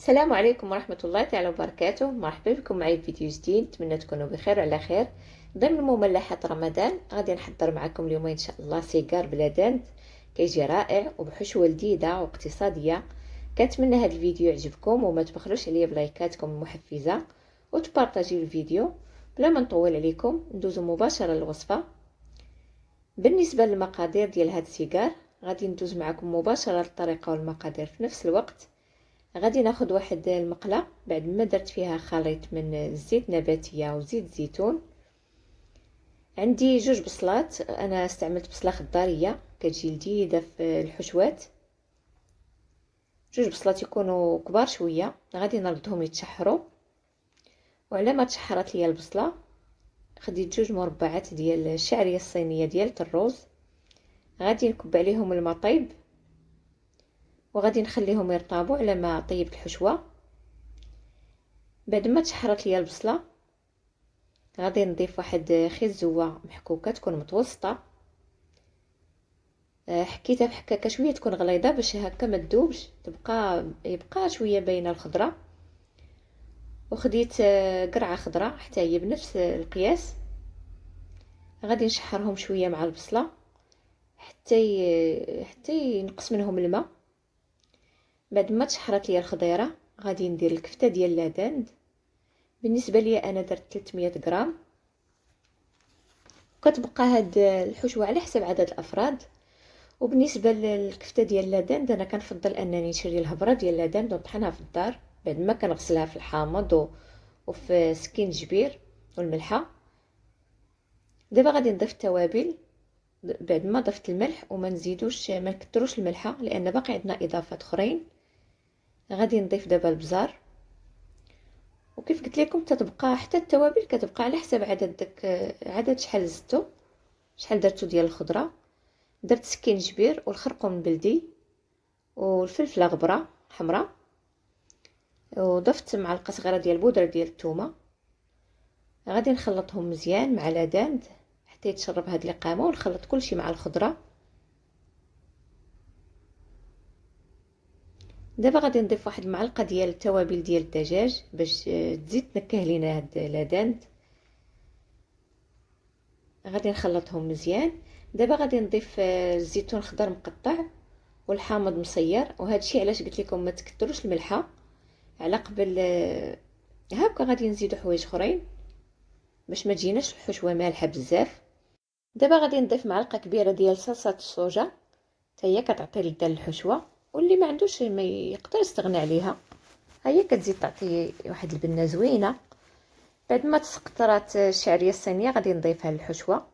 السلام عليكم ورحمة الله تعالى وبركاته. مرحبا بكم معي في فيديو جديد. نتمنى تكونوا بخير وعلى خير. ضمن مملحة رمضان غادي نحضر معكم اليوم ان شاء الله سيجار بلا دند، كيجي رائع وبحشوة لذيذة واقتصادية. كنتمنى هذا الفيديو يعجبكم وما تبخلوش عليا بلايكاتكم المحفزة وتبارطاجيو الفيديو. بلا ما نطول عليكم ندوزو مباشرة للوصفة. بالنسبة للمقادير ديال هذا السيجار غادي ندوز معكم مباشرة للطريقة والمقادير في نفس الوقت. غادي ناخذ واحد المقله بعد ما درت فيها خليط من زيت نباتيه وزيت زيتون. عندي جوج بصلات، انا استعملت بصله خضاريه كتجي لذيذه في الحشوات. جوج بصلات يكونوا كبار شويه، غادي نردهم يتشحروا. وعلى ما تشحرت ليا البصله خديت جوج مربعات ديال الشعريه الصينيه ديال الروز، غادي نكب عليهم الماء طيب وغادي نخليهم يرطبوا على ما طيبت الحشوه. بعد ما تشحرت ليا البصله غادي نضيف واحد خيزوه محكوكه تكون متوسطه، حكيتها بحكاكه شويه تكون غليظه باش هكا ما تذوبش، يبقى شويه باينه الخضره. وخديت قرعه خضراء حتى هي بنفس القياس، غادي نشحرهم شويه مع البصله حتى ينقص منهم الماء. بعد ما تشحرت ليا الخضيره غادي ندير الكفته ديال لادند. بالنسبه لي انا درت 300 غرام، كتبقى هاد الحشوه على حسب عدد الافراد. وبالنسبه للكفته ديال لادند انا كنفضل انني نشري الهبره ديال لادند ونطحنها في الدار بعد ما كنغسلها في الحامض وفي سكينجبير والملحه. دابا غادي نضيف التوابل بعد ما ضفت الملح، وما نزيدوش ما نكثروش الملحه لان باقي عندنا اضافات اخرين. غادي نضيف دابا البزار، وكيف قلت لكم تتبقى حتى التوابل كتبقى على حسب عدد شحال زدتو، شحال درتو ديال الخضره. درت سكينجبير والخرقوم البلدي والفلفله غبره حمراء، وضفت معلقه صغيره ديال البودره ديال الثومه. غادي نخلطهم مزيان مع لادند حتى يتشرب هاد القامه، ونخلط كلشي مع الخضره. دابا غادي نضيف واحد المعلقه ديال التوابل ديال الدجاج باش تزيد تنكه لينا هاد لادند. غادي نخلطهم مزيان. دابا غادي نضيف الزيتون خضر مقطع والحامض مصير، وهذا الشيء علاش قلت لكم ما تكثروش الملحه على قبل. هاكا غادي نزيدو حوايج اخرين باش ما تجيناش الحشوه مالحه بزاف. دابا غادي نضيف معلقه كبيره ديال صلصه الصوجا، حتى هي كتعطي لذه للحشوه، واللي ما عندوش ما يقدر يستغنى عليها، هي كتزيد تعطي واحد البنه زوينه. بعد ما تسقطرات الشعريه الصينيه غادي نضيفها للحشوه،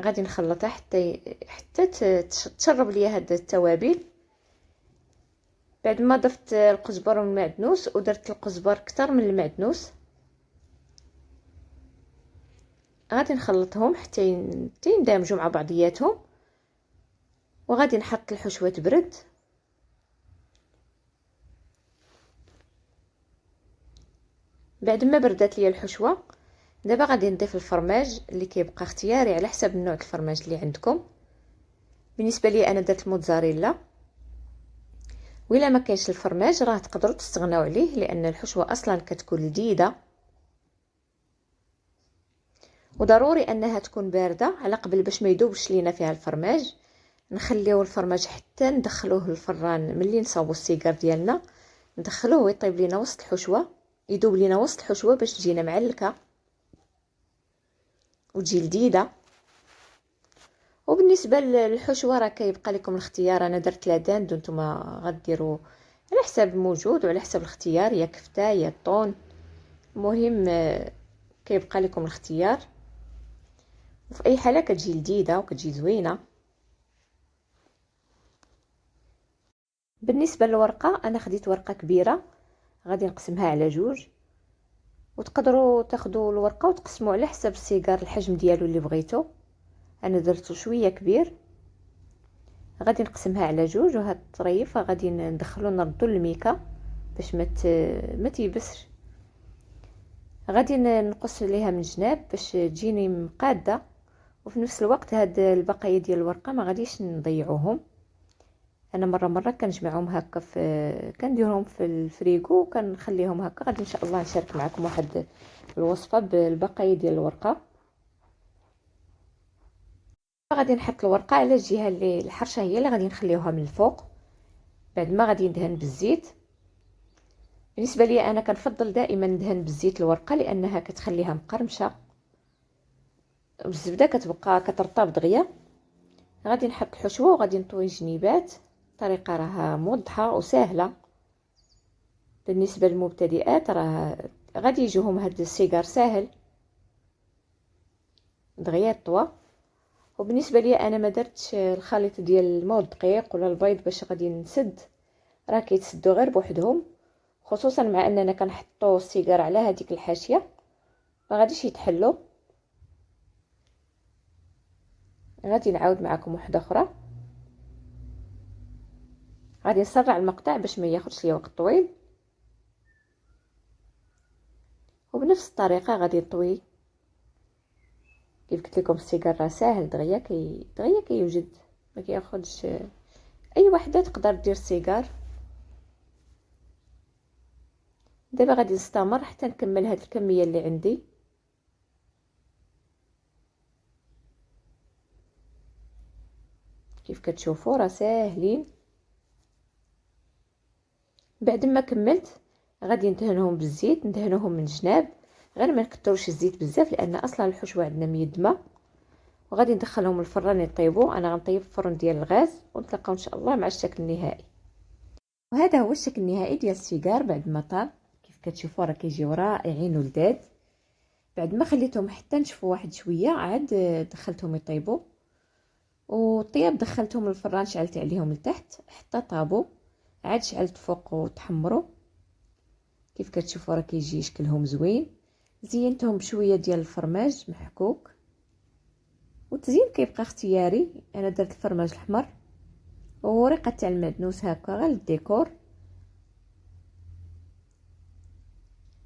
غادي نخلطها حتى تشرب ليا هاد التوابل. بعد ما ضفت القزبر والمعدنوس، ودرت القزبر اكثر من المعدنوس، غادي نخلطهم حتى يندمجوا مع بعضياتهم. وغادي نحط الحشوه تبرد. بعد ما بردت ليا الحشوه دابا غادي نضيف الفرماج اللي كيبقى اختياري على حسب النوع الفرماج اللي عندكم. بالنسبه لي انا درت الموتزاريلا، وإلا ما كاينش الفرماج راه تقدروا تستغناو عليه لان الحشوه اصلا كتكون لذيذه. وضروري انها تكون بارده على قبل باش ما يذوبش لينا فيها الفرماج. نخليو الفرماج حتى ندخلوه للفران ملي نصاوبوا السيجار ديالنا، ندخلوه ويطيب لينا وسط الحشوه، يذوب لينا وسط الحشوه باش تجينا معلكه وتجي لذيذه. وبالنسبه للحشوه راه كيبقى لكم الاختيار، انا درت لادند وانتم غديروا على حسب الموجود وعلى حسب الاختيار، يا كفته يا طون، المهم كيبقى لكم الاختيار. وفي اي حاله كتجي لذيذه وكتجي زوينه. بالنسبه للورقه انا خديت ورقه كبيره، غادي نقسمها على جوج، وتقدروا تاخذوا الورقه وتقسموا على حسب السيجار الحجم ديالو اللي بغيتو. انا درته شويه كبير، غادي نقسمها على جوج. وهاد الطريف غادي ندخلو نردو الميكا باش ما تيبسش. غادي نقص ليها من جناب باش تجيني مقاده، وفي نفس الوقت هاد البقايا ديال الورقه ما غاديش نضيعوهم. انا مره كنجمعهم هكا كنديرهم في الفريغو وكنخليهم هكا. غادي ان شاء الله نشارك معكم واحد الوصفه بالبقايا ديال الورقه. غادي نحط الورقه على الجهه اللي الحرشه هي اللي غادي نخليوها من الفوق، بعد ما غادي ندهن بالزيت. بالنسبه لي انا كنفضل دائما ندهن بالزيت الورقه لانها كتخليها مقرمشه، والزبده كتبقى كترطب دغيا. غادي نحط الحشوه وغادي نطوي الجنيبات. الطريقه راها موضحه وسهله بالنسبه للمبتدئات، راه غادي يجيهم هاد السيجار ساهل دغيا الطوا. وبالنسبه لي انا ما درتش الخليط ديال الماء والدقيق ولا البيض باش غادي نسد، راه كيتسدوا غير بوحدهم، خصوصا مع اننا كنحطوا السيجار على هذيك الحاشيه ما غاديش يتحلوا. غادي نعاود معكم واحده اخرى. غادي نسرع المقطع باش ما ياخذش لي وقت طويل، وبنفس الطريقه غادي نطوي. كيف قلت لكم السيجار راه ساهل دغيا دغيا كيوجد، ما كياخذش. اي وحده تقدر دير السيجار. دابا غادي نستمر حتى نكمل هاد الكميه اللي عندي. كيف كتشوفوا راه ساهلين. بعد ما كملت غادي ندهنهم بالزيت، ندهنوهم من الجناب، غير ما نكثروش الزيت بزاف لان اصلا الحشوه عندنا ميدمه. وغادي ندخلهم الفران يطيبوا. انا غنطيب في الفرن ديال الغاز، ونتلاقاو ان شاء الله مع الشكل النهائي. وهذا هو الشكل النهائي ديال السيجار بعد ما طاب. كيف كتشوفوا راه كيجيو رائعين ولذاذ. بعد ما خليتهم حتى نشفوا واحد شويه عاد دخلتهم يطيبوا، والطياب دخلتهم للفران، شعلت عليهم لتحت حتى طابوا، عاد شعلت فوق وتحمروا. كيف كتشوفوا راه كيجي شكلهم زوين. زينتهم بشويه ديال الفرماج محكوك، والتزيين كيبقى اختياري. انا درت الفرماج الاحمر ورقه تاع المعدنوس هكا غير للديكور.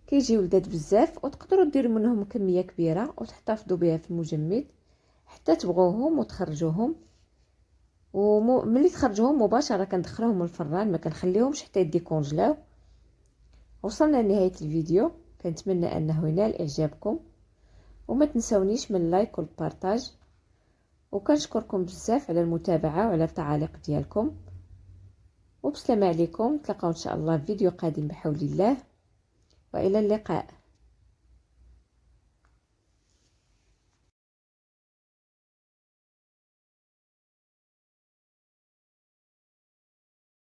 كيجيو لذاذ بزاف، وتقدروا ديروا منهم كميه كبيره وتحتفظوا بها في المجمد حتى تبغوهم وتخرجوهم. وملي تخرجوهم مباشره كندخلوهم الفران، ما كنخليهمش حتى يديكونجلاو. وصلنا لنهايه الفيديو، كنتمنى انه ينال اعجابكم، وما تنسونيش من اللايك والبارطاج. وكنشكركم بزاف على المتابعه وعلى التعاليق ديالكم. وبسلامه عليكم، نتلاقاو ان شاء الله في فيديو قادم بحول الله، والى اللقاء.